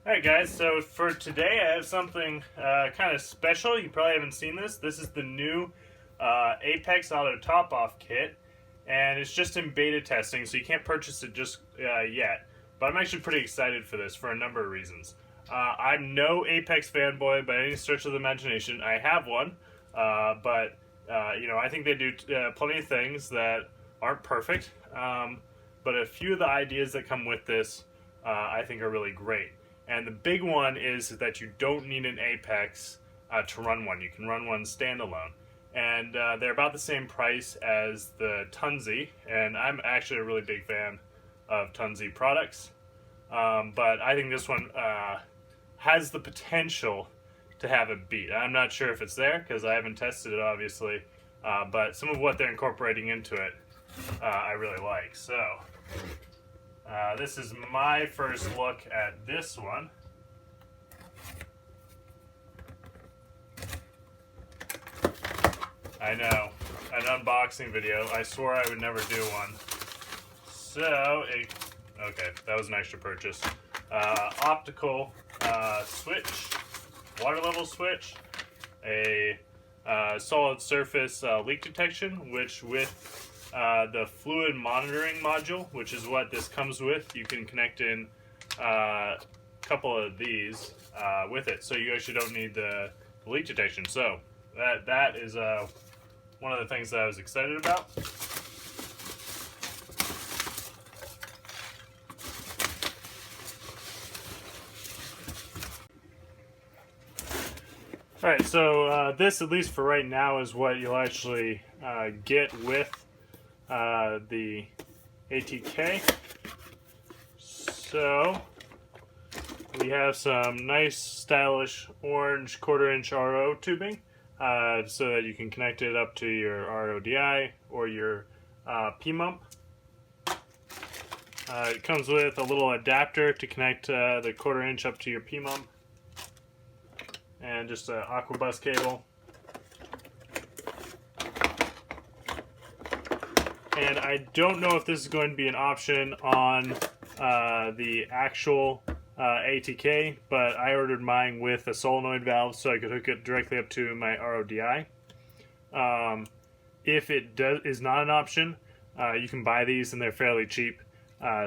Alright guys, so for today I have something kind of special. You probably haven't seen this. This is the new Apex ATO top-off kit, and it's just in beta testing, so you can't purchase it just yet. But I'm actually pretty excited for this for a number of reasons. I'm no Apex fanboy by any stretch of the imagination. I have one, but you know, I think they do plenty of things that aren't perfect. But a few of the ideas that come with this I think are really great. And the big one is that you don't need an Apex to run one. You can run one standalone. And they're about the same price as the Tunzi, and I'm actually a really big fan of Tunzi products. But I think this one has the potential to have a beat. I'm not sure if it's there because I haven't tested it, obviously. But some of what they're incorporating into it, I really like. So this is my first look at this one. I know, an unboxing video. I swore I would never do one. So, okay, that was an extra purchase. Optical switch, water level switch, a solid surface leak detection, which with the fluid monitoring module, which is what this comes with, you can connect in a couple of these with it, so you actually don't need the leak detection. So that is one of the things that I was excited about. Alright, so this, at least for right now, is what you'll actually get with the ATK. So we have some nice stylish orange 1/4-inch RO tubing so that you can connect it up to your RODI or your P-mump. It comes with a little adapter to connect the 1/4-inch up to your P-mump, and just an aqua bus cable. And I don't know if this is going to be an option on the actual ATK, but I ordered mine with a solenoid valve so I could hook it directly up to my RODI. If it is not an option, you can buy these and they're fairly cheap,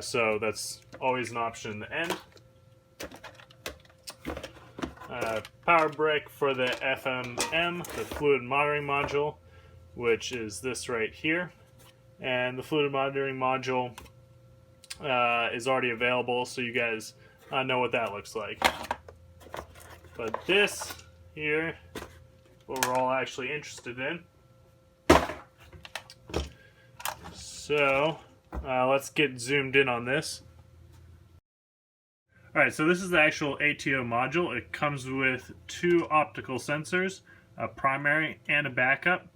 so that's always an option in the end. Power brick for the FMM, the fluid monitoring module, which is this right here. And the fluid monitoring module is already available, so you guys know what that looks like. But this here, what we're all actually interested in. So let's get zoomed in on this. Alright, so this is the actual ATO module. It comes with two optical sensors, a primary and a backup.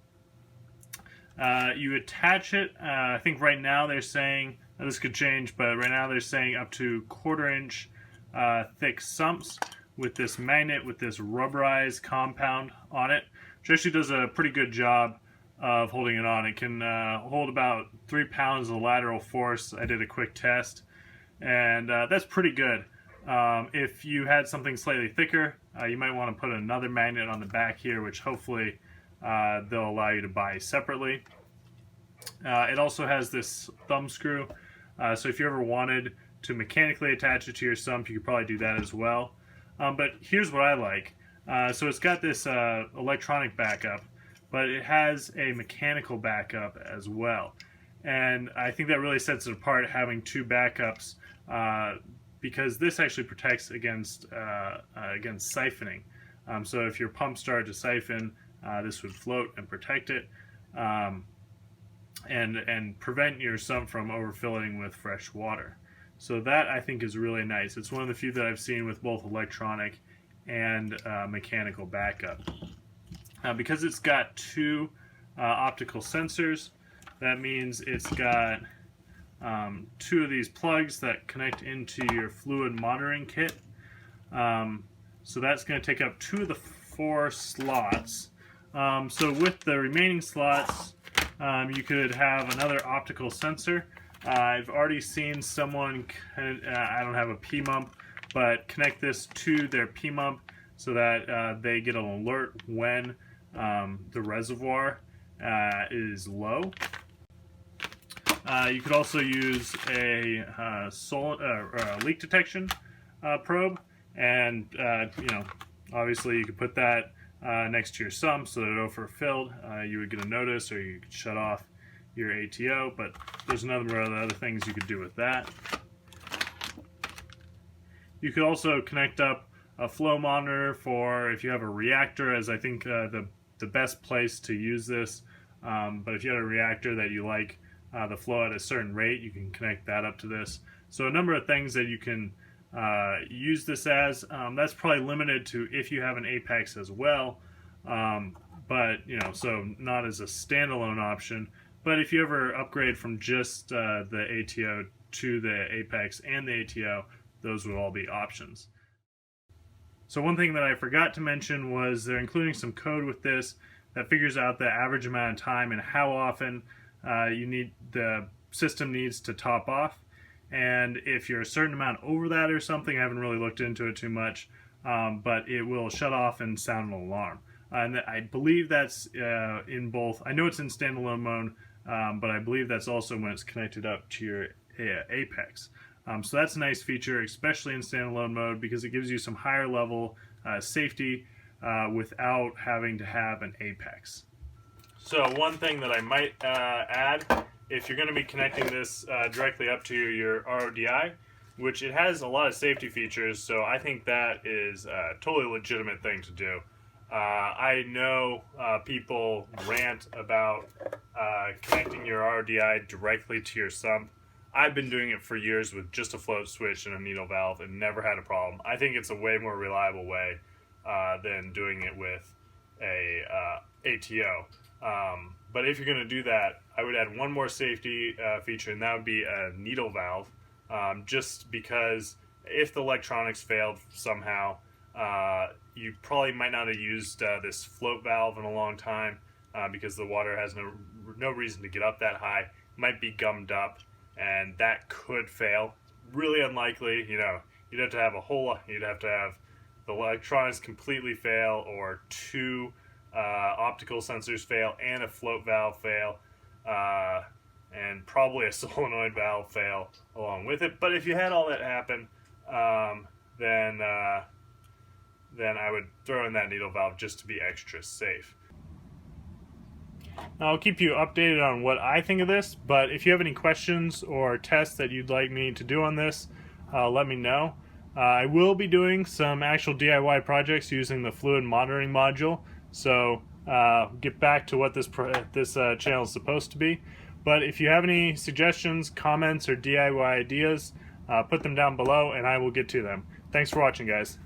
You attach it, I think right now they're saying, this could change, but right now they're saying up to 1/4-inch thick sumps with this magnet, with this rubberized compound on it, which actually does a pretty good job of holding it on. It can hold about 3 pounds of lateral force. I did a quick test, and that's pretty good. If you had something slightly thicker, you might want to put another magnet on the back here, which hopefully they'll allow you to buy separately. It also has this thumb screw, so if you ever wanted to mechanically attach it to your sump, you could probably do that as well. But here's what I like. So it's got this electronic backup, but it has a mechanical backup as well. And I think that really sets it apart, having two backups, because this actually protects against siphoning. So if your pump started to siphon, this would float and protect it, and prevent your sump from overfilling with fresh water. So that, I think, is really nice. It's one of the few that I've seen with both electronic and mechanical backup. Because it's got two optical sensors, that means it's got two of these plugs that connect into your fluid monitoring kit. So that's going to take up 2 of the 4 slots. So with the remaining slots, you could have another optical sensor. I've already seen someone, I don't have a P-mump, but connect this to their PMUMP so that they get an alert when the reservoir is low. You could also use a leak detection probe, and obviously you could put that next to your sump so that it overfilled. You would get a notice, or you could shut off your ATO, but there's a number of other things you could do with that. You could also connect up a flow monitor for if you have a reactor, as I think the best place to use this. But if you have a reactor that you like the flow at a certain rate, you can connect that up to this. So a number of things that you can use this as. That's probably limited to if you have an Apex as well, but so not as a standalone option. But if you ever upgrade from just the ATO to the Apex and the ATO, those would all be options. So one thing that I forgot to mention was they're including some code with this that figures out the average amount of time and how often the system needs to top off. And if you're a certain amount over that or something, I haven't really looked into it too much, but it will shut off and sound an alarm. And I believe that's in both. I know it's in standalone mode, but I believe that's also when it's connected up to your Apex. So that's a nice feature, especially in standalone mode, because it gives you some higher level safety without having to have an Apex. So one thing that I might add, if you're going to be connecting this directly up to your RODI, which it has a lot of safety features, so I think that is a totally legitimate thing to do. I know people rant about connecting your RODI directly to your sump. I've been doing it for years with just a float switch and a needle valve and never had a problem. I think it's a way more reliable way than doing it with a ATO. But if you're going to do that, I would add one more safety feature, and that would be a needle valve, just because if the electronics failed somehow, you probably might not have used this float valve in a long time because the water has no reason to get up that high. It might be gummed up, and that could fail. Really unlikely, you'd have to have you'd have to have the electronics completely fail, or two optical sensors fail, and a float valve fail, and probably a solenoid valve fail along with it. But if you had all that happen, then I would throw in that needle valve just to be extra safe. Now, I'll keep you updated on what I think of this, but if you have any questions or tests that you'd like me to do on this, let me know. I will be doing some actual DIY projects using the fluid monitoring module, so get back to what this channel is supposed to be. But if you have any suggestions, comments, or DIY ideas, put them down below and I will get to them. Thanks for watching, guys.